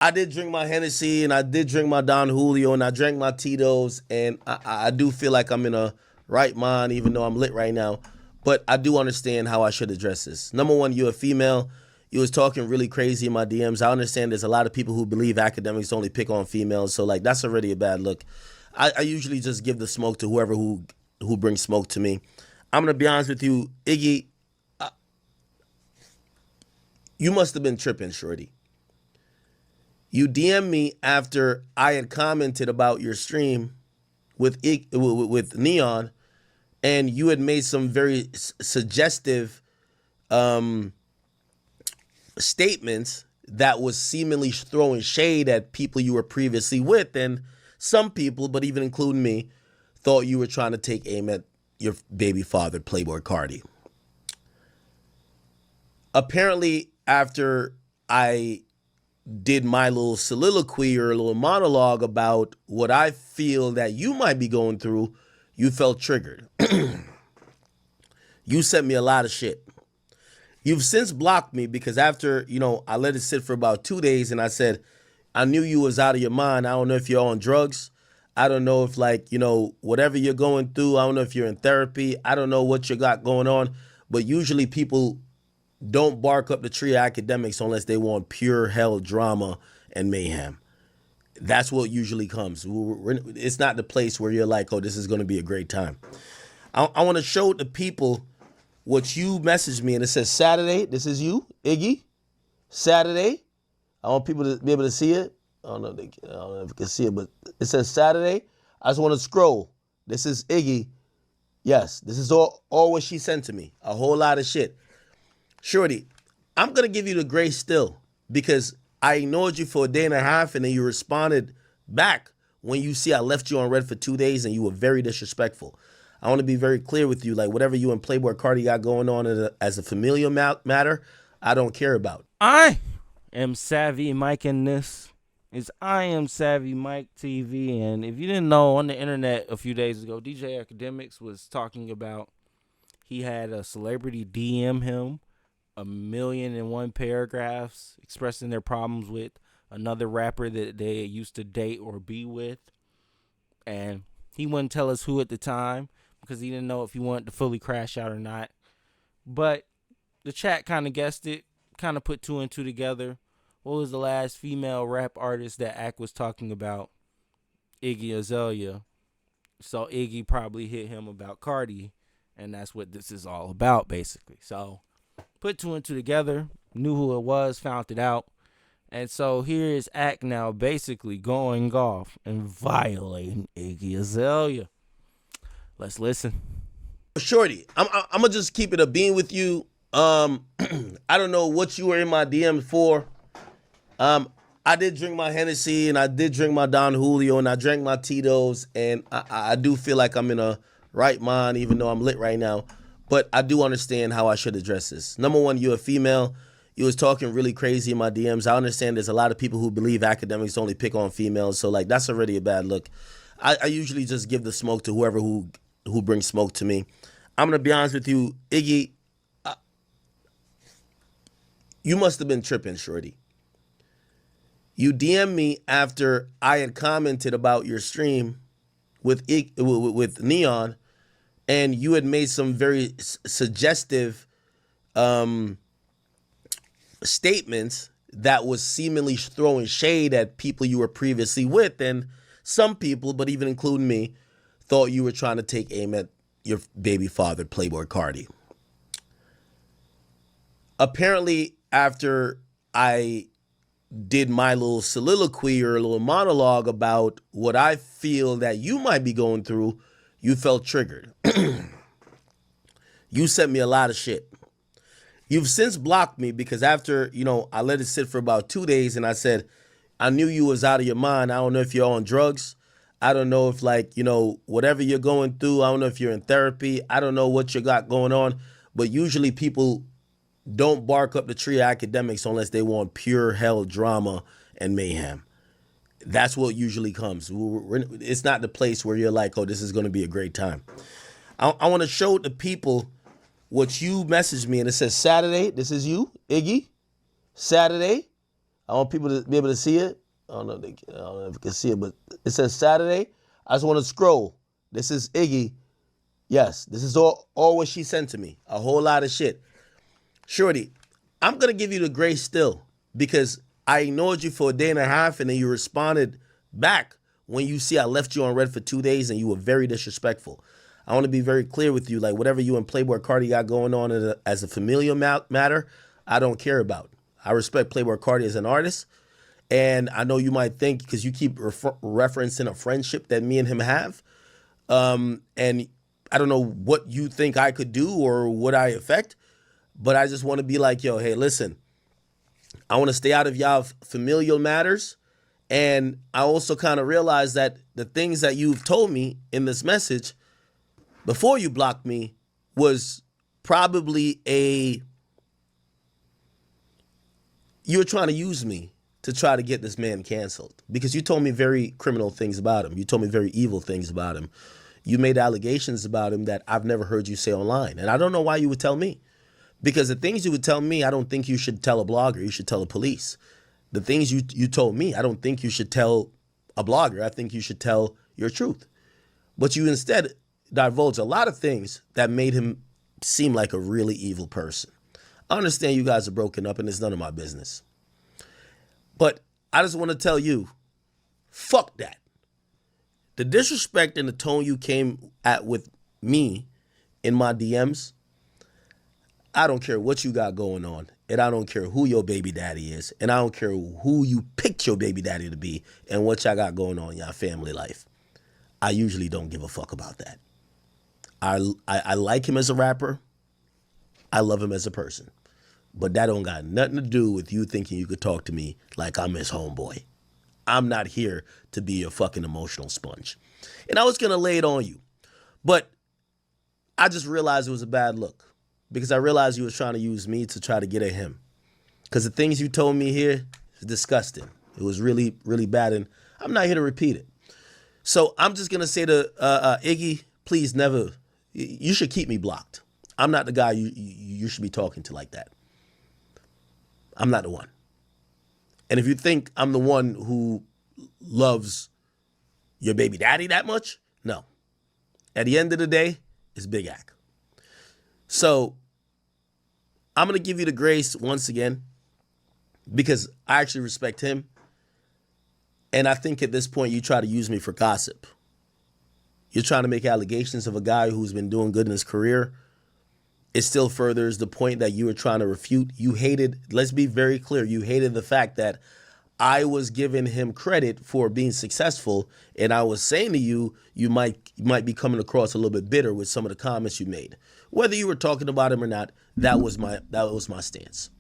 I did drink my Hennessy and I did drink my Don Julio and I drank my Tito's and I do feel like I'm in a right mind even though I'm lit right now. But I do understand how I should address this. Number one, you're a female. You was talking really crazy in my DMs. I understand there's a lot of people who believe academics only pick on females. So like that's already a bad look. I usually just give the smoke to whoever who brings smoke to me. I'm gonna be honest with you, Iggy, you must have been tripping, shorty. You DM me after I had commented about your stream with Neon, and you had made some very suggestive um, statements that was seemingly throwing shade at people you were previously with, and some people, but even including me, thought you were trying to take aim at your baby father, Playboy Cardi. Apparently, after I did my little soliloquy or a little monologue about what I feel that you might be going through, you felt triggered. You sent me a lot of shit. You've since blocked me because after, I let it sit for about 2 days and I said, I knew you was out of your mind. I don't know if you're on drugs. I don't know if whatever you're going through, I don't know if you're in therapy. I don't know what you got going on. But usually people don't bark up the tree of academics unless they want pure hell drama and mayhem. That's what usually comes. It's not the place where you're like, oh, this is going to be a great time. I want to show the people what you messaged me, and it says Saturday. This is you, Iggy. Saturday. I want people to be able to see it. I don't know if you can see it, but it says Saturday. I just want to scroll. This is Iggy. Yes, this is all what she sent to me. A whole lot of shit. Shorty, I'm going to give you the grace still because I ignored you for a day and a half and then you responded back when you see I left you on red for 2 days and you were very disrespectful. I want to be very clear with you. Like, whatever you and Playboy Cardi got going on as a familial matter, I don't care about. I am Savvy Mike, and this is I Am Savvy Mike TV. And if you didn't know, on the internet a few days ago, DJ Akademiks was talking about he had a celebrity DM him 1,000,001 paragraphs expressing their problems with another rapper that they used to date or be with. And he wouldn't tell us who at the time because he didn't know if he wanted to fully crash out or not. But the chat kind of guessed it, kind of put two and two together. What was the last female rap artist that Ak was talking about? Iggy Azalea. So Iggy probably hit him about Cardi, and that's what this is all about, basically. So put two and two together, knew who it was, found it out. And so here is Ak now basically going off and violating Iggy Azalea. Let's listen. Shorty, I'm going to just keep it a bean with you. I don't know what you were in my DMs for. I did drink my Hennessy and I did drink my Don Julio and I drank my Tito's and I do feel like I'm in a right mind even though I'm lit right now. But I do understand how I should address this. Number one, you're a female. You was talking really crazy in my DMs. I understand there's a lot of people who believe academics only pick on females. So like that's already a bad look. I usually just give the smoke to whoever who brings smoke to me. I'm going to be honest with you, Iggy, you must have been tripping, shorty. You DM me after I had commented about your stream with Neon, and you had made some very suggestive statements that was seemingly throwing shade at people you were previously with, and some people, but even including me, thought you were trying to take aim at your baby father, Playboy Cardi. Apparently, after I did my little soliloquy or a little monologue about what I feel that you might be going through, you felt triggered. You sent me a lot of shit. You've since blocked me because after, I let it sit for about 2 days and I said, I knew you was out of your mind. I don't know if you're on drugs. I don't know if whatever you're going through, I don't know if you're in therapy. I don't know what you got going on. But usually people don't bark up the tree of academics unless they want pure hell drama and mayhem. That's what usually comes. It's not the place where you're like, oh, this is going to be a great time. I want to show the people what you messaged me, and it says Saturday. This is you, Iggy. Saturday. I want people to be able to see it. I don't know if you can see it, but it says Saturday. I just want to scroll. This is Iggy. Yes, this is all what she sent to me. A whole lot of shit. Shorty, I'm going to give you the grace still because I ignored you for a day and a half and then you responded back when you see I left you on red for 2 days and you were very disrespectful. I want to be very clear with you. Like, whatever you and Playboy Cardi got going on as a familial matter, I don't care about. I respect Playboy Cardi as an artist. And I know you might think, because you keep referencing a friendship that me and him have, and I don't know what you think I could do or what I affect, but I just want to be like, yo, hey, listen, I want to stay out of y'all familial matters. And I also kind of realize that the things that you've told me in this message before you blocked me was probably you were trying to use me to try to get this man canceled because you told me very criminal things about him. You told me very evil things about him. You made allegations about him that I've never heard you say online. And I don't know why you would tell me. Because the things you would tell me, I don't think you should tell a blogger. You should tell the police. The things you told me, I don't think you should tell a blogger. I think you should tell your truth. But you instead divulged a lot of things that made him seem like a really evil person. I understand you guys are broken up and it's none of my business. But I just want to tell you, fuck that. The disrespect and the tone you came at with me in my DMs, I don't care what you got going on, and I don't care who your baby daddy is, and I don't care who you picked your baby daddy to be and what y'all got going on in your family life. I usually don't give a fuck about that. I like him as a rapper. I love him as a person. But that don't got nothing to do with you thinking you could talk to me like I'm his homeboy. I'm not here to be a fucking emotional sponge. And I was going to lay it on you. But I just realized it was a bad look. Because I realized you was trying to use me to try to get at him. Because the things you told me here is disgusting. It was really, really bad. And I'm not here to repeat it. So I'm just going to say to Iggy, please never, you should keep me blocked. I'm not the guy you should be talking to like that. I'm not the one. And if you think I'm the one who loves your baby daddy that much, no. At the end of the day, it's Big Act. So I'm going to give you the grace once again because I actually respect him. And I think at this point you try to use me for gossip. You're trying to make allegations of a guy who's been doing good in his career. It still furthers the point that you were trying to refute. You hated, let's be very clear, you hated the fact that I was giving him credit for being successful, and I was saying to you, you might be coming across a little bit bitter with some of the comments you made. Whether you were talking about him or not, that was my stance.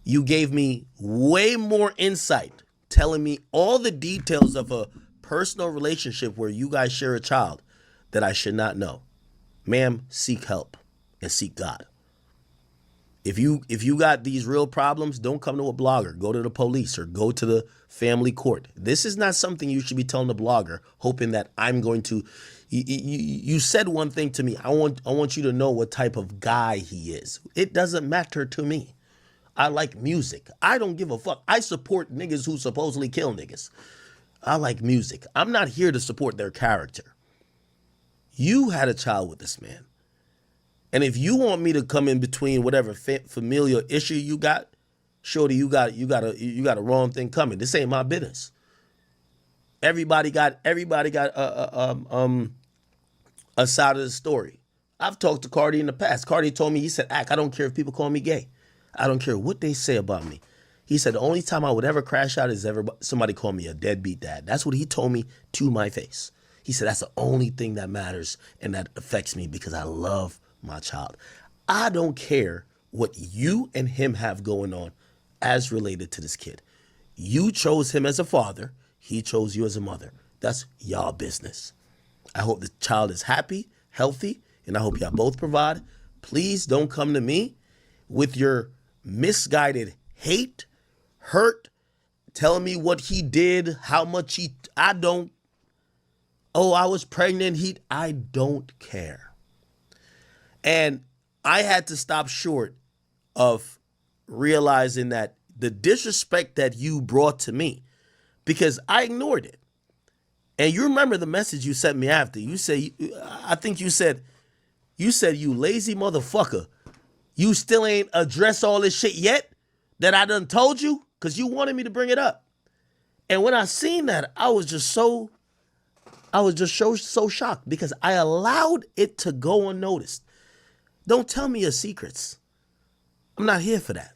You gave me way more insight, telling me all the details of a personal relationship where you guys share a child that I should not know. Ma'am, seek help. And seek God. If you got these real problems, don't come to a blogger. Go to the police or go to the family court. This is not something you should be telling the blogger, hoping that I'm going to. You said one thing to me. I want you to know what type of guy he is. It doesn't matter to me. I like music. I don't give a fuck. I support niggas who supposedly kill niggas. I like music. I'm not here to support their character. You had a child with this man. And if you want me to come in between whatever familial issue you got, shorty, you got a wrong thing coming. This ain't my business. Everybody got a side of the story. I've talked to Cardi in the past. Cardi told me, he said, I don't care if people call me gay. I don't care what they say about me. He said the only time I would ever crash out is ever somebody call me a deadbeat dad. That's what he told me to my face. He said that's the only thing that matters and that affects me because I love my child. I don't care what you and him have going on as related to this kid. You chose him as a father. He chose you as a mother. That's y'all business. I hope the child is happy, healthy, and I hope y'all both provide. Please don't come to me with your misguided hate, hurt, telling me what he did, how much I was pregnant, I don't care. And I had to stop short of realizing that the disrespect that you brought to me because I ignored it. And you remember the message you sent me after. You say, I think you lazy motherfucker. You still ain't addressed all this shit yet that I done told you because you wanted me to bring it up. And when I seen that, I was just so shocked because I allowed it to go unnoticed. Don't tell me your secrets. I'm not here for that.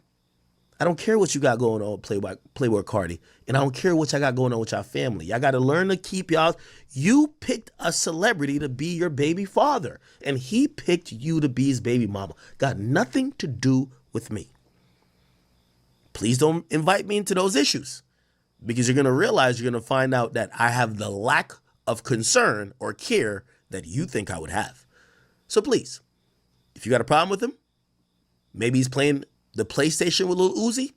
I don't care what you got going on, Playboy Cardi, and I don't care what y'all got going on with y'all family. Y'all got to learn to keep y'all. You picked a celebrity to be your baby father, and he picked you to be his baby mama. Got nothing to do with me. Please don't invite me into those issues because you're going to realize you're going to find out that I have the lack of concern or care that you think I would have. So please, if you got a problem with him, maybe he's playing the PlayStation with Lil Uzi,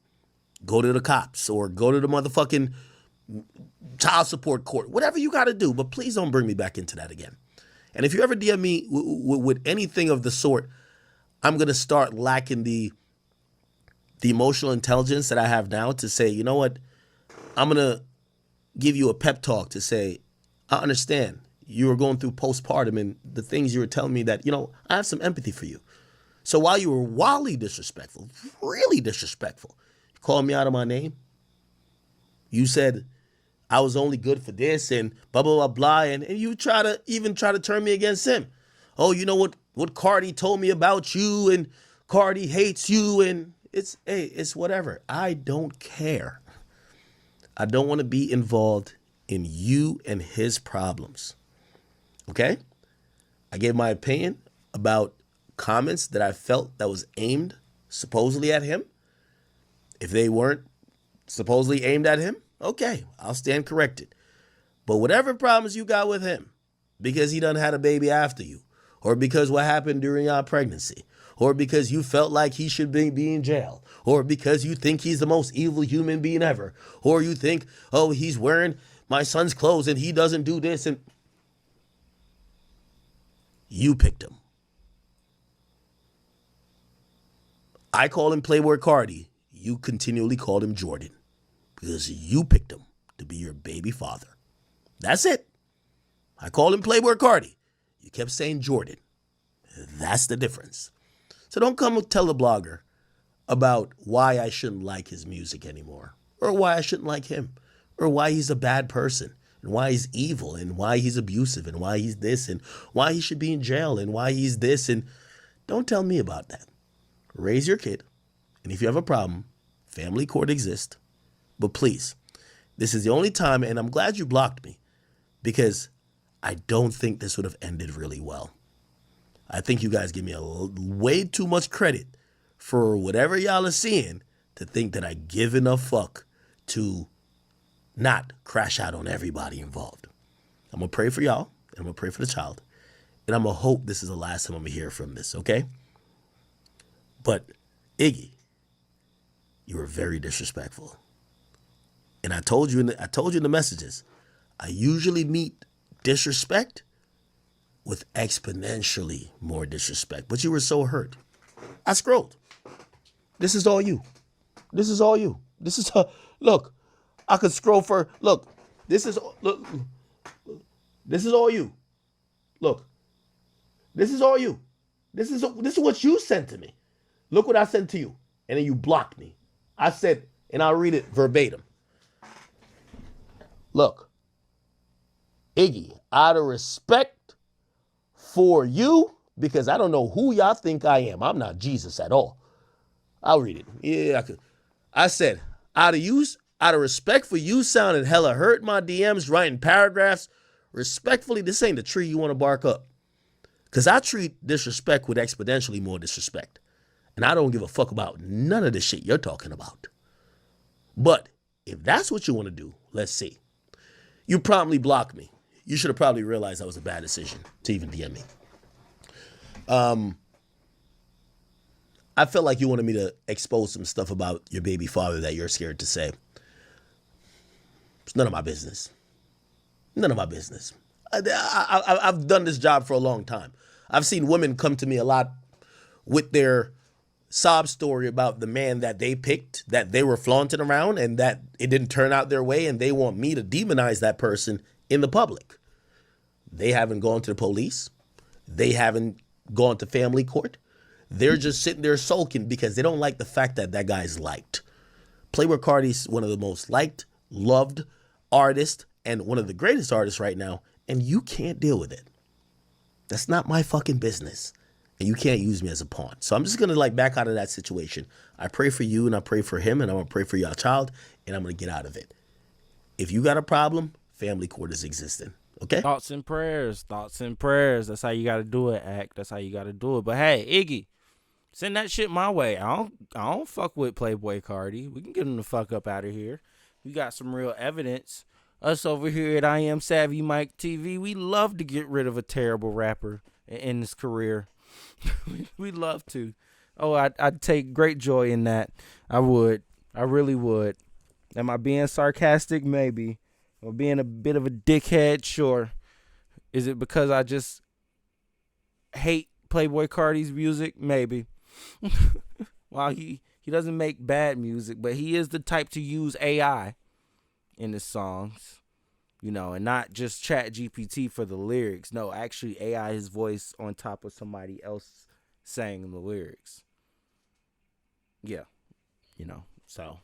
go to the cops or go to the motherfucking child support court, whatever you got to do. But please don't bring me back into that again. And if you ever DM me with anything of the sort, I'm going to start lacking the emotional intelligence that I have now to say, you know what? I'm going to give you a pep talk to say, I understand you were going through postpartum and the things you were telling me that, I have some empathy for you. So while you were wildly disrespectful, really disrespectful, you called me out of my name. You said I was only good for this and blah, blah, blah, blah. And you try to turn me against him. Oh, you know what Cardi told me about you and Cardi hates you and it's whatever. I don't care. I don't want to be involved in you and his problems. Okay? I gave my opinion about comments that I felt that was aimed supposedly at him. If they weren't supposedly aimed at him, okay, I'll stand corrected. But whatever problems you got with him, because he done had a baby after you, or because what happened during your pregnancy, or because you felt like he should be in jail, or because you think he's the most evil human being ever, or you think, oh, he's wearing my son's clothes and he doesn't do this, and you picked him. I call him Playboy Cardi. You continually called him Jordan because you picked him to be your baby father. That's it. I called him Playboy Cardi. You kept saying Jordan. That's the difference. So don't come and tell the blogger about why I shouldn't like his music anymore, or why I shouldn't like him, or why he's a bad person, and why he's evil, and why he's abusive, and why he's this, and why he should be in jail, and why he's this, and don't tell me about that. Raise your kid, and if you have a problem, family court exists. But please, this is the only time, and I'm glad you blocked me, because I don't think this would have ended really well. I think you guys give me way too much credit for whatever y'all are seeing to think that I give enough fuck to not crash out on everybody involved. I'm going to pray for y'all, and I'm going to pray for the child, and I'm going to hope this is the last time I'm going to hear from this, okay? But, Iggy, you were very disrespectful. And I told you in the messages, I usually meet disrespect with exponentially more disrespect. But you were so hurt. I scrolled. This is all you. This is all you. This is look. I could scroll for look. This is look. This is all you. Look. This is all you. This is what you sent to me. Look what I sent to you. And then you blocked me. I said, and I'll read it verbatim. Look, Iggy, out of respect for you, because I don't know who y'all think I am. I'm not Jesus at all. I'll read it. Yeah, I could. I said, out of respect for you sounding hella hurt in my DMs, writing paragraphs. Respectfully, this ain't the tree you want to bark up. Because I treat disrespect with exponentially more disrespect. And I don't give a fuck about none of the shit you're talking about. But if that's what you want to do, let's see. You promptly blocked me. You should have probably realized that was a bad decision to even DM me. I felt like you wanted me to expose some stuff about your baby father that you're scared to say. It's none of my business. None of my business. I've done this job for a long time. I've seen women come to me a lot with their sob story about the man that they picked, that they were flaunting around, and that it didn't turn out their way, and they want me to demonize that person in the public. They haven't gone to the police. They haven't gone to family court. They're just sitting there sulking because they don't like the fact that that guy's liked. Playboi Carti's one of the most liked, loved artists and one of the greatest artists right now, and you can't deal with it. That's not my fucking business. And you can't use me as a pawn. So I'm just gonna like back out of that situation. I pray for you and I pray for him and I'm gonna pray for your child and I'm gonna get out of it. If you got a problem, family court is existing. Okay? Thoughts and prayers. Thoughts and prayers. That's how you got to do it, Act. That's how you got to do it. But hey, Iggy, send that shit my way. I don't fuck with Playboi Carti. We can get him the fuck up out of here. We got some real evidence. Us over here at I Am Savvy Mike TV, we love to get rid of a terrible rapper in his career. We love to. Oh, I'd take great joy in that. I would. I really would. Am I being sarcastic? Maybe. Or being a bit of a dickhead? Sure. Is it because I just hate Playboi Carti's music? Maybe. While he doesn't make bad music, but he is the type to use AI in his songs, and not just Chat GPT for the lyrics. No, actually AI his voice on top of somebody else saying the lyrics. Yeah, so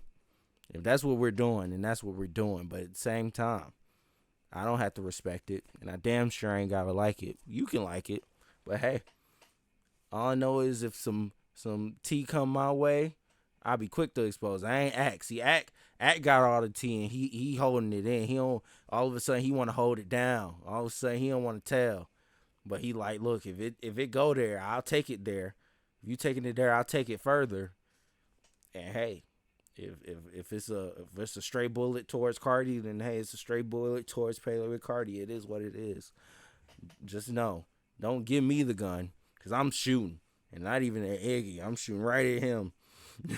if that's what we're doing, then that's what we're doing. But at the same time, I don't have to respect it, and I damn sure ain't gotta like it. You can like it, but hey, all I know is if some tea come my way, I'll be quick to expose. I ain't Act. See, Act got all the tea, and he holding it in. He don't. All of a sudden, he want to hold it down. All of a sudden, he don't want to tell. But he like, look, if it go there, I'll take it there. If you taking it there, I'll take it further. And hey, if it's a stray bullet towards Cardi, then hey, it's a stray bullet towards Playboi Carti. It is what it is. Just know, don't give me the gun, cause I'm shooting, and not even at Iggy. I'm shooting right at him.